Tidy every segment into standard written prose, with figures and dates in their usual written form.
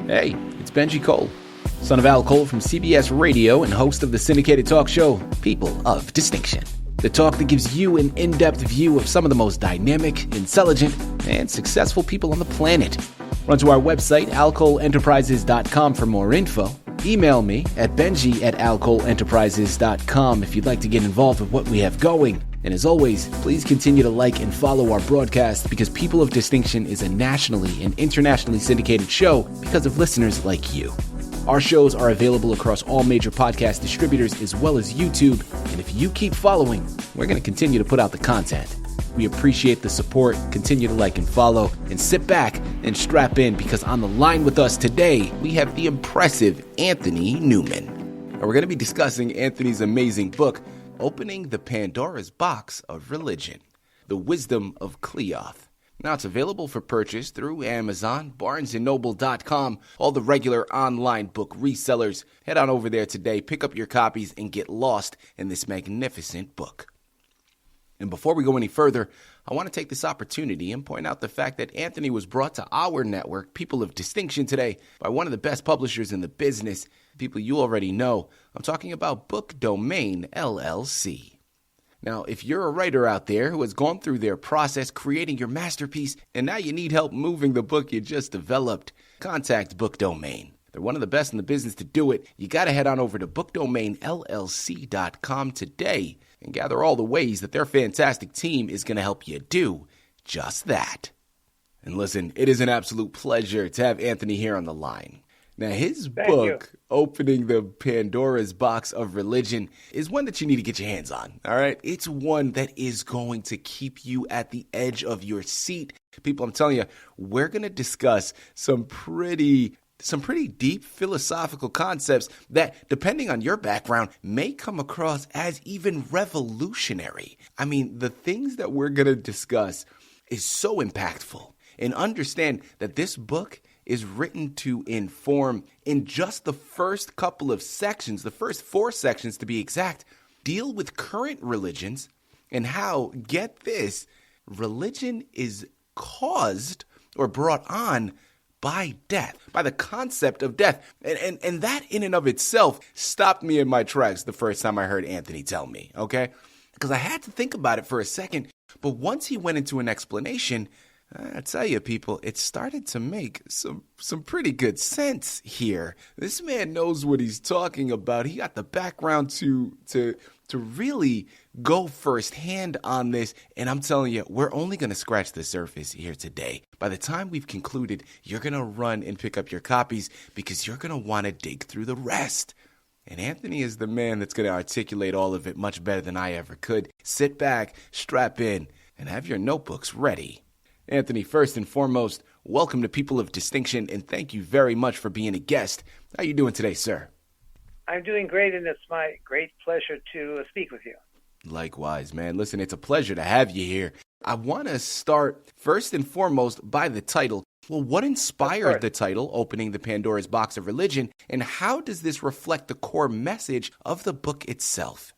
Hey, it's Benji Cole, son of Al Cole from CBS Radio and host of the syndicated talk show, People of Distinction. The talk that gives you an in-depth view of some of the most dynamic, intelligent, and successful people on the planet. Run to our website, alcoleenterprises.com for more info. Email me at benji@alcoleenterprises.com if you'd like to get involved with what we have going. And as always, please continue to like and follow our broadcast because People of Distinction is a nationally and internationally syndicated show because of listeners like you. Our shows are available across all major podcast distributors as well as YouTube. And if you keep following, we're going to continue to put out the content. We appreciate the support. Continue to like and follow and sit back and strap in because on the line with us today, we have the impressive Anthony Newman. And we're going to be discussing Anthony's amazing book, Opening the Pandora's Box of Religion, The Wisdom of 𝐒𝐻. Now it's available for purchase through Amazon, BarnesandNoble.com, all the regular online book resellers. Head on over there today, pick up your copies, and get lost in this magnificent book. And before we go any further, I want to take this opportunity and point out the fact that Anthony was brought to our network, People of Distinction, today by one of the best publishers in the business, people you already know. I'm talking about Book Domain, LLC. Now, if you're a writer out there who has gone through their process creating your masterpiece and now you need help moving the book you just developed, contact Book Domain. They're one of the best in the business to do it. You got to head on over to bookdomainllc.com today and gather all the ways that their fantastic team is going to help you do just that. And listen, it is an absolute pleasure to have Anthony here on the line. Now, his book, Opening the Pandora's Box of Religion, is one that you need to get your hands on, all right? It's one that is going to keep you at the edge of your seat. People, I'm telling you, we're going to discuss some pretty deep philosophical concepts that, depending on your background, may come across as even revolutionary. I mean, the things that we're going to discuss is so impactful. And understand that this book is written to inform, in just the first couple of sections, the first 4 sections to be exact, deal with current religions and how, get this, religion is caused or brought on by death, by the concept of death. And that in and of itself stopped me in my tracks the first time I heard Anthony tell me, okay? Because I had to think about it for a second, but once he went into an explanation, I tell you, people, it started to make some pretty good sense here. This man knows what he's talking about. He got the background to really go firsthand on this. And I'm telling you, we're only going to scratch the surface here today. By the time we've concluded, you're going to run and pick up your copies because you're going to want to dig through the rest. And Anthony is the man that's going to articulate all of it much better than I ever could. Sit back, strap in, and have your notebooks ready. Anthony, first and foremost, welcome to People of Distinction, and thank you very much for being a guest. How are you doing today, sir? I'm doing great, and it's my great pleasure to speak with you. Likewise, man. Listen, it's a pleasure to have you here. I want to start, first and foremost, by the title. Well, what inspired the title, Opening the Pandora's Box of Religion, and how does this reflect the core message of the book itself?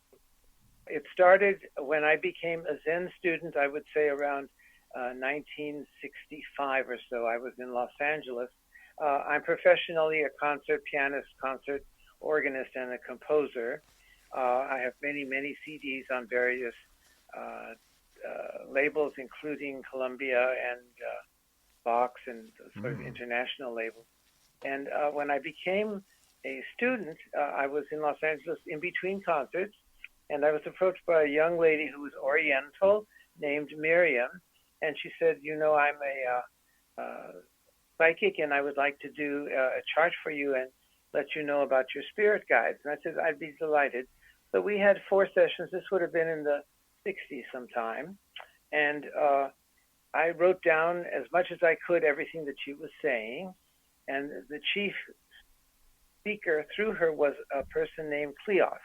It started when I became a Zen student, I would say around 1965 or so. I was in Los Angeles. I'm professionally a concert pianist, concert organist, and a composer. I have many CDs on various labels, including Columbia and Vox and sort of international labels. And when I became a student, I was in Los Angeles in between concerts, and I was approached by a young lady who was Oriental named Miriam. And she said, I'm a psychic, and I would like to do a chart for you and let you know about your spirit guides. And I said, I'd be delighted. So we had 4 sessions. This would have been in the 60s sometime. And I wrote down as much as I could everything that she was saying. And the chief speaker through her was a person named 𝐒𝐻.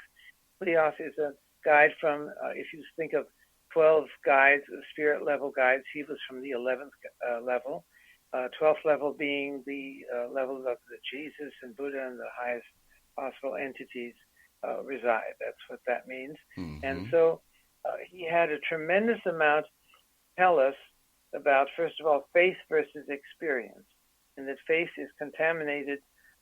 𝐒𝐻 is a guide from, if you think of 12 guides, spirit level guides. He was from the 11th level, 12th level being the level of the Jesus and Buddha and the highest possible entities. reside. That's what that means. Mm-hmm. And so he had a tremendous amount to tell us about, first of all, faith versus experience, and that faith is contaminated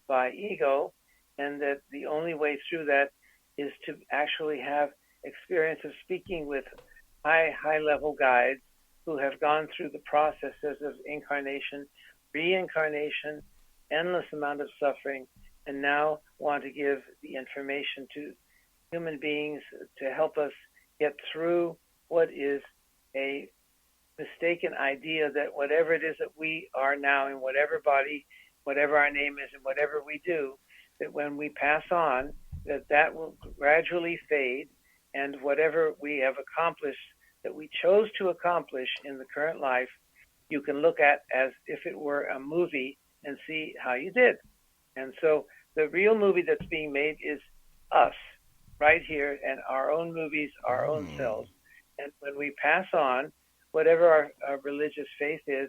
by ego, and that the only way through that is to actually have experience of speaking with high-level guides who have gone through the processes of incarnation, reincarnation, endless amount of suffering, and now want to give the information to human beings to help us get through what is a mistaken idea that whatever it is that we are now in whatever body, whatever our name is, and whatever we do, that when we pass on, that will gradually fade, and whatever we have accomplished that we chose to accomplish in the current life, you can look at as if it were a movie and see how you did. And so the real movie that's being made is us, right here, and our own movies, our own selves. And when we pass on, whatever our religious faith is,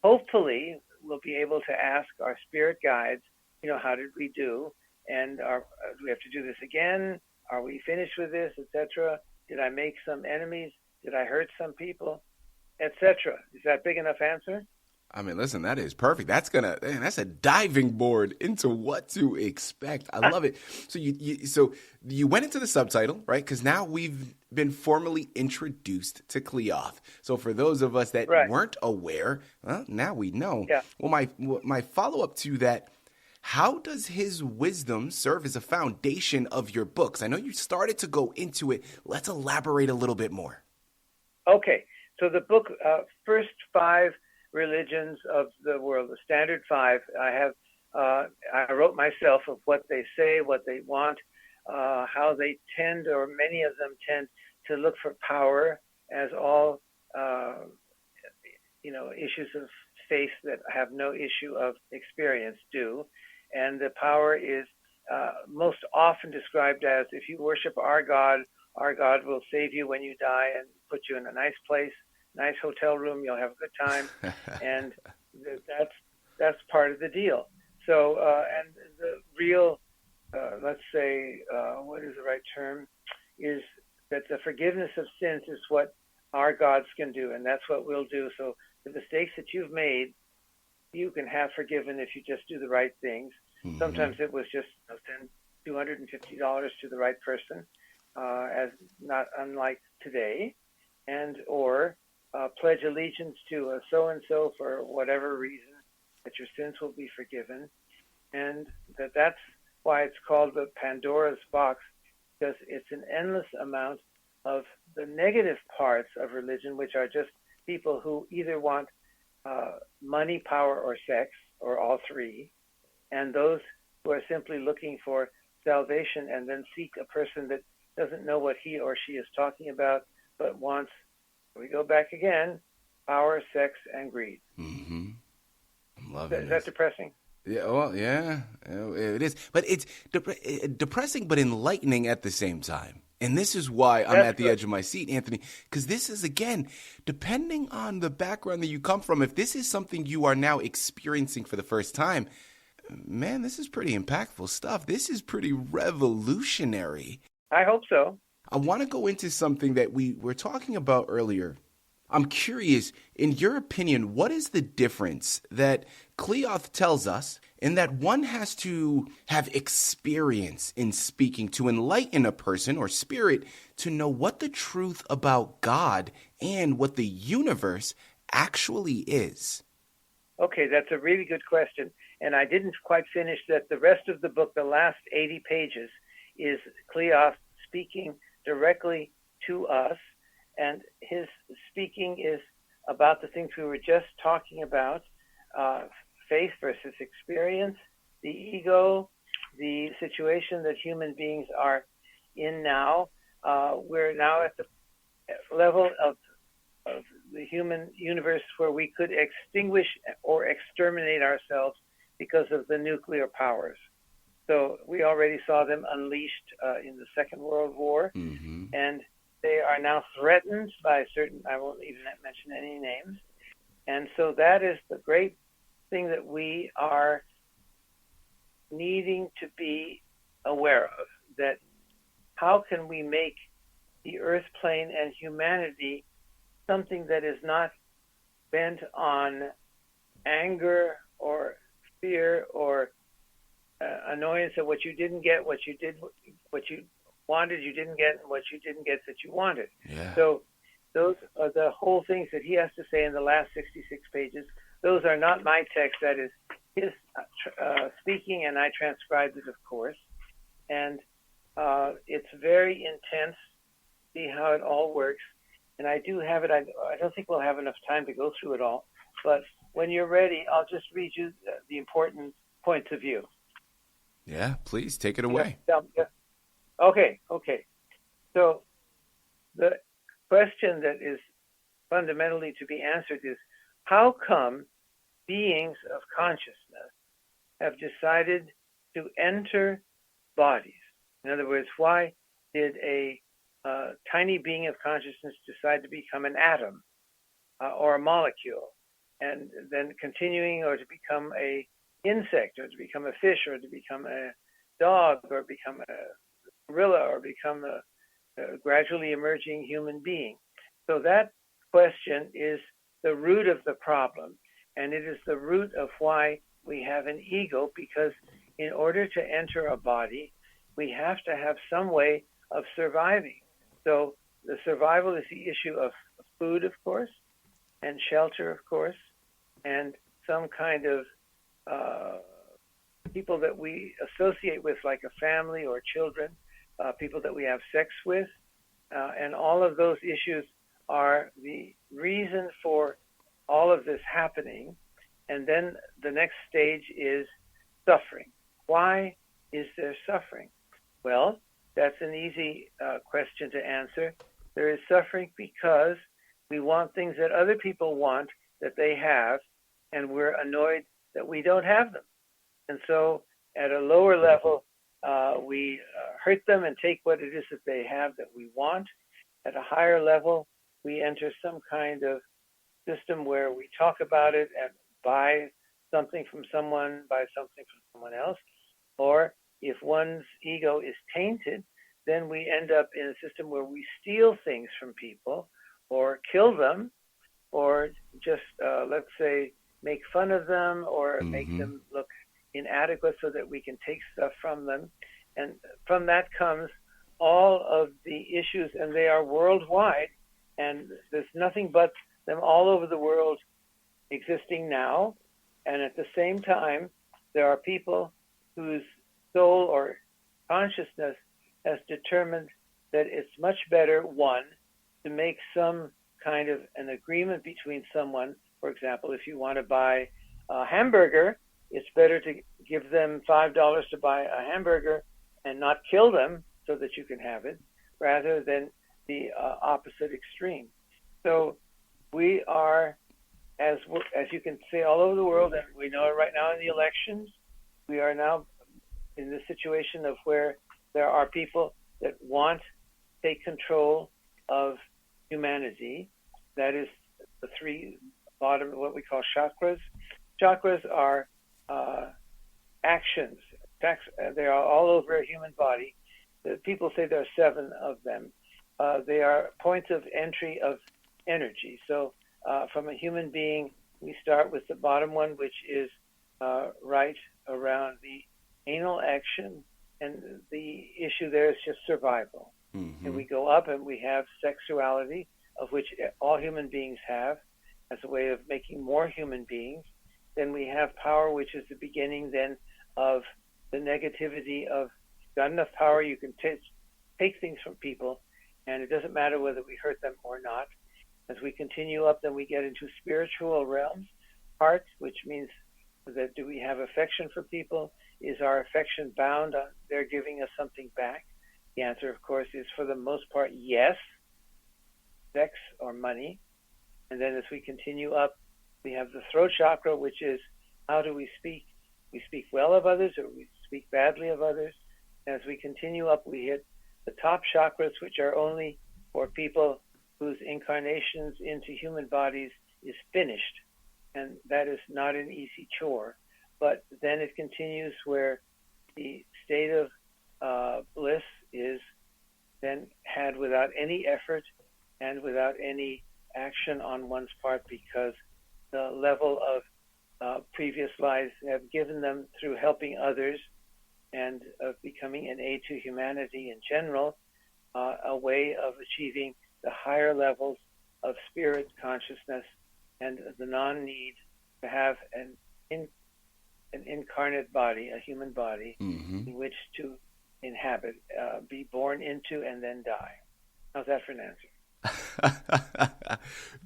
hopefully we'll be able to ask our spirit guides, how did we do? And do we have to do this again? Are we finished with this, etc.? Did I make some enemies? Did I hurt some people, etc.? Is that a big enough answer? I mean, listen, that is perfect. That's a diving board into what to expect. I love it. So you went into the subtitle, right? Because now we've been formally introduced to 𝐶leoth. So for those of us that weren't aware, well, now we know. Yeah. Well, my follow-up to that, how does his wisdom serve as a foundation of your books? I know you started to go into it. Let's elaborate a little bit more. Okay. So the book, first 5 religions of the world, the standard 5, I wrote myself of what they say, what they want, how they tend, or many of them tend to look for power, as all, issues of faith that have no issue of experience do. And the power is most often described as, if you worship our God will save you when you die and put you in a nice place, nice hotel room, you'll have a good time. And that's part of the deal. So, and the real, let's say, what is the right term, is that the forgiveness of sins is what our gods can do, and that's what we'll do. So the mistakes that you've made, you can have forgiven if you just do the right things. Mm-hmm. Sometimes it was just send $250 to the right person, as not unlike today, or pledge allegiance to a so-and-so for whatever reason, that your sins will be forgiven. And that's why it's called the Pandora's box, because it's an endless amount of the negative parts of religion, which are just people who either want money, power, or sex, or all three, and those who are simply looking for salvation and then seek a person that doesn't know what he or she is talking about, but wants, we go back again, power, sex, and greed. Mm-hmm. I'm loving it. Is that depressing? Yeah, well, yeah, it is. But it's depressing but enlightening at the same time. And this is why I'm at the edge of my seat, Anthony, because this is, again, depending on the background that you come from, if this is something you are now experiencing for the first time, man, this is pretty impactful stuff. This is pretty revolutionary. I hope so. I want to go into something that we were talking about earlier. I'm curious, in your opinion, what is the difference that 𝐶leoth tells us in that one has to have experience in speaking to enlighten a person or spirit to know what the truth about God and what the universe actually is? Okay, that's a really good question. And I didn't quite finish that. The rest of the book, the last 80 pages, is 𝐶leoth speaking directly to us. And his speaking is about the things we were just talking about, faith versus experience, the ego, the situation that human beings are in now. We're now at the level of the human universe where we could extinguish or exterminate ourselves because of the nuclear powers. So we already saw them unleashed in the Second World War, mm-hmm. and they are now threatened by certain, I won't even mention any names. And so that is the great thing that we are needing to be aware of, that how can we make the earth plane and humanity something that is not bent on anger or fear or annoyance at what you didn't get, what you wanted you didn't get, and what you didn't get that you wanted. Yeah. So those are the whole things that he has to say in the last 66 pages. Those are not my text. That is his speaking, and I transcribed it, of course. And it's very intense. See how it all works. And I do have it. I don't think we'll have enough time to go through it all. But when you're ready, I'll just read you the important points of view. Yeah, please take it away. Yeah. Okay. So the question that is fundamentally to be answered is, how come beings of consciousness have decided to enter bodies? In other words, why did a tiny being of consciousness decide to become an atom or a molecule, and then continuing, or to become a insect, or to become a fish, or to become a dog, or become a gorilla, or become a gradually emerging human being? So that question is the root of the problem, and it is the root of why we have an ego, because in order to enter a body, we have to have some way of surviving. So the survival is the issue of food, of course, and shelter, of course, and some kind of people that we associate with, like a family or children, people that we have sex with, and all of those issues are the reason for all of this happening. And then the next stage is suffering. Why is there suffering? Well, that's an easy question to answer. There is suffering because we want things that other people want that they have, and we're annoyed that we don't have them. And so at a lower level, we hurt them and take what it is that they have that we want. At a higher level, we enter some kind of system where we talk about it and buy something from someone, buy something from someone else. Or if one's ego is tainted, then we end up in a system where we steal things from people, or kill them, or just, let's say, make fun of them, or make them look inadequate so that we can take stuff from them. And from that comes all of the issues, and they are worldwide, and there's nothing but them all over the world existing now. And at the same time, there are people whose soul or consciousness has determined that it's much better, one, to make some kind of an agreement between someone. For example, if you want to buy a hamburger, it's better to give them $5 to buy a hamburger and not kill them so that you can have it, rather than the opposite extreme. So we are, as you can see all over the world, and we know it right now in the elections, we are now in the situation of where there are people that want to take control of humanity. That is the three bottom, what we call chakras. Chakras are actions. They are all over a human body. People say there are 7 of them. They are points of entry of energy. So from a human being, we start with the bottom one, which is right around the anal action, and the issue there is just survival. And we go up and we have sexuality, of which all human beings have, as a way of making more human beings. Then we have power, which is the beginning then of the negativity of, got enough power, you can take things from people, and it doesn't matter whether we hurt them or not. As we continue up, then we get into spiritual realms, heart, which means that do we have affection for people? Is our affection bound on their giving us something back? The answer, of course, is for the most part, yes, sex or money. And then as we continue up, we have the throat chakra, which is how do we speak? We speak well of others, or we speak badly of others. As we continue up, we hit the top chakras, which are only for people whose incarnations into human bodies is finished. And that is not an easy chore. But then it continues where the state of bliss is without any effort and without any action on one's part, because the level of previous lives have given them, through helping others and of becoming an aid to humanity in general, a way of achieving the higher levels of spirit consciousness and the non-need to have an incarnate body, a human body, in which to inhabit, be born into, and then die. How's that for an answer?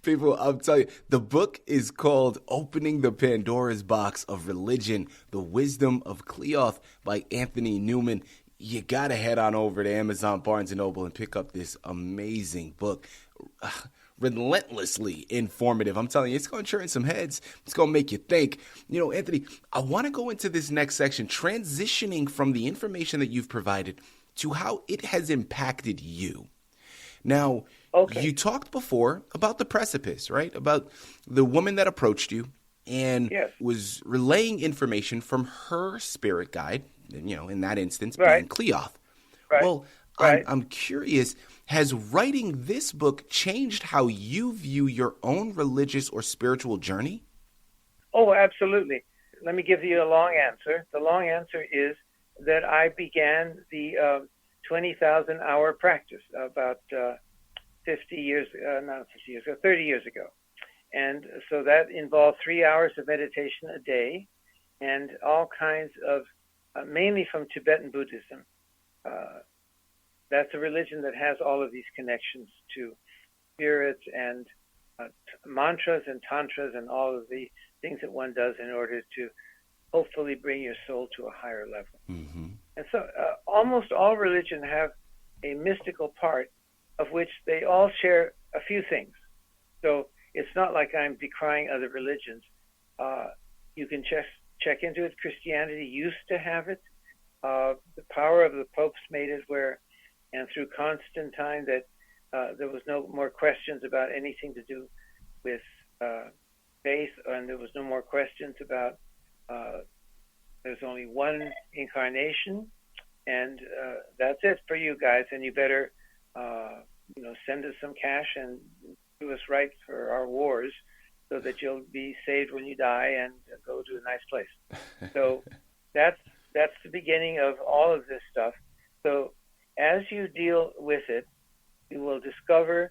People, I'm telling you, the book is called Opening the Pandora's Box of Religion, The Wisdom of 𝐒𝐻 by Anthony Newman. You got to head on over to Amazon, Barnes & Noble, and pick up this amazing book. Relentlessly informative. I'm telling you, it's going to turn some heads. It's going to make you think. You know, Anthony, I want to go into this next section, transitioning from the information that you've provided to how it has impacted you. Now, you talked before about the precipice, right? About the woman that approached you and was relaying information from her spirit guide, you know, in that instance, being 𝐒𝐻. Well, I'm curious, has writing this book changed how you view your own religious or spiritual journey? Oh, absolutely. Let me give you a long answer. The long answer is that I began the 20,000-hour practice about 30 years ago. And so that involved 3 hours of meditation a day and all kinds of, mainly from Tibetan Buddhism. That's a religion that has all of these connections to spirits and mantras and tantras and all of the things that one does in order to hopefully bring your soul to a higher level. And so almost all religion have a mystical part of which they all share a few things. So it's not like I'm decrying other religions. You can check into it. Christianity used to have it. The power of the popes made it where, and through Constantine, that there was no more questions about anything to do with faith, and there was no more questions about there's only one incarnation, and that's it for you guys, and you better send us some cash and do us right for our wars so that you'll be saved when you die and go to a nice place. So that's the beginning of all of this stuff. So as you deal with it, you will discover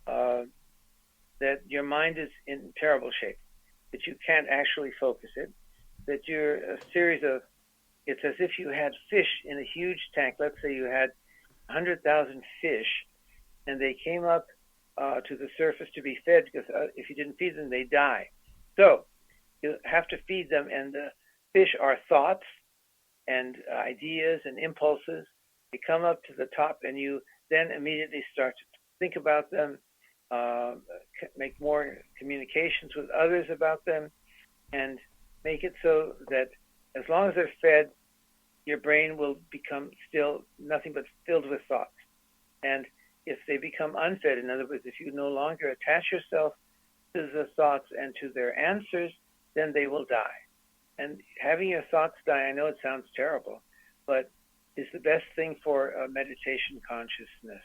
that your mind is in terrible shape, that you can't actually focus it, that you're a series of, it's as if you had fish in a huge tank. Let's say you had 100,000 fish, and they came up to the surface to be fed, because if you didn't feed them, they die. So you have to feed them, and the fish are thoughts and ideas and impulses. They come up to the top, and you then immediately start to think about them, make more communications with others about them, and make it so that as long as they're fed, your brain will become still nothing but filled with thoughts. And if they become unfed, in other words, if you no longer attach yourself to the thoughts and to their answers, then they will die. And having your thoughts die, I know it sounds terrible, but is the best thing for meditation consciousness.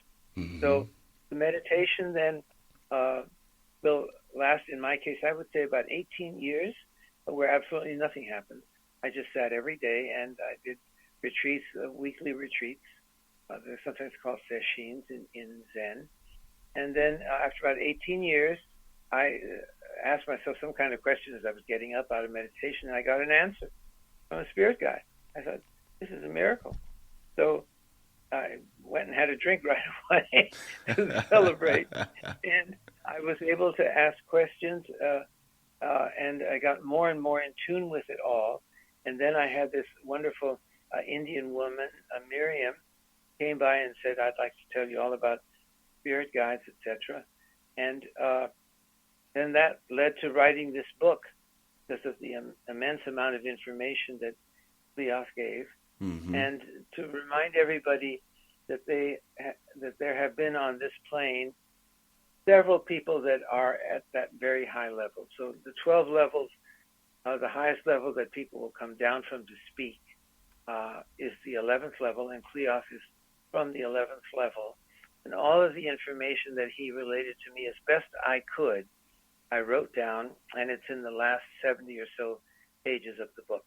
So the meditation then will last, in my case, I would say about 18 years, where absolutely nothing happened. I just sat every day, and I did retreats, weekly retreats. They're sometimes called 𝐒𝐮𝐿 in Zen. And then after about 18 years, I asked myself some kind of question as I was getting up out of meditation, and I got an answer from a spirit guide. I thought, this is a miracle. So I went and had a drink right away to celebrate. And I was able to ask questions, and I got more and more in tune with it all. And then I had this wonderful Indian woman, Miriam, came by and said, I'd like to tell you all about spirit guides, etc. And then that led to writing this book because of the immense amount of information that 𝐒𝐻 gave. And to remind everybody that that there have been on this plane several people that are at that very high level. So the 12 levels, the highest level that people will come down from to speak is the 11th level, and 𝐒𝐻 is from the 11th level. And all of the information that he related to me as best I could, I wrote down, and it's in the last 70 or so pages of the book.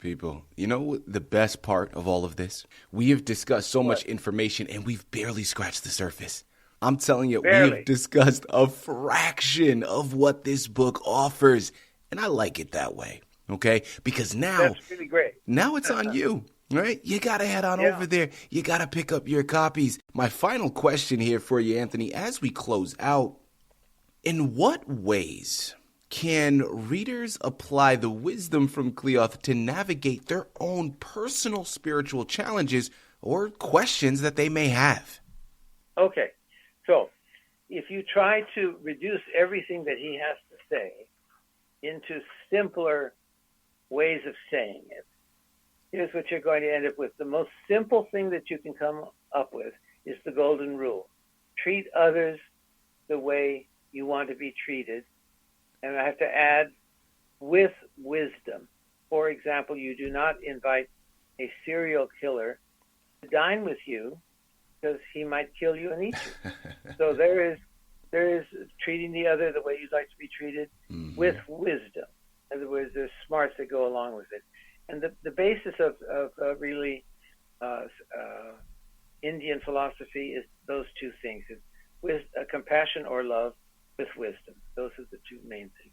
People, you know what the best part of all of this? We have discussed so much information and we've barely scratched the surface. I'm telling you, Barely. we have discussed a fraction of what this book offers. And I like it that way, okay? Because now, that's really great. Now it's on you, right? You got to head on over there. You got to pick up your copies. My final question here for you, Anthony, as we close out, in what ways can readers apply the wisdom from 𝐶leoth to navigate their own personal spiritual challenges or questions that they may have? Okay, so if you try to reduce everything that he has to say into simpler ways of saying it, here's what you're going to end up with. The most simple thing that you can come up with is the golden rule. Treat others the way you want to be treated. And I have to add, with wisdom. For example, you do not invite a serial killer to dine with you because he might kill you and eat you. So there is treating the other the way you'd like to be treated with wisdom. In other words, there's smarts that go along with it. And the basis of really Indian philosophy is those two things: with compassion or love with wisdom. Those are the two main things.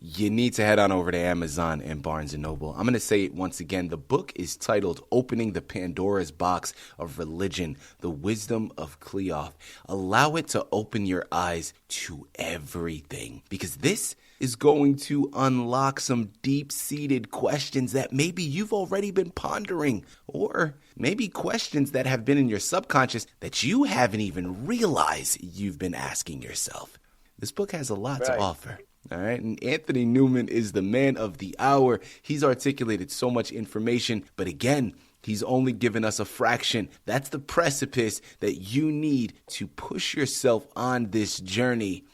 You need to head on over to Amazon and Barnes & Noble. I'm going to say it once again. The book is titled Opening the Pandora's Box of Religion, The Wisdom of 𝐶leoth. Allow it to open your eyes to everything, because this is going to unlock some deep-seated questions that maybe you've already been pondering, or maybe questions that have been in your subconscious that you haven't even realized you've been asking yourself. This book has a lot to offer. All right. And Anthony Newman is the man of the hour. He's articulated so much information, but again, he's only given us a fraction. That's the precipice that you need to push yourself on this journey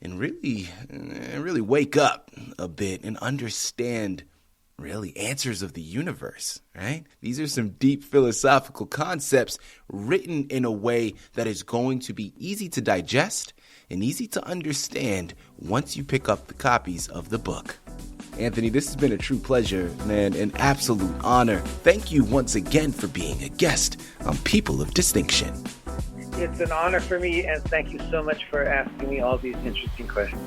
and really wake up a bit and understand really answers of the universe, right? These are some deep philosophical concepts written in a way that is going to be easy to digest and easy to understand once you pick up the copies of the book. Anthony, this has been a true pleasure, man, an absolute honor. Thank you once again for being a guest on People of Distinction. It's an honor for me, and thank you so much for asking me all these interesting questions.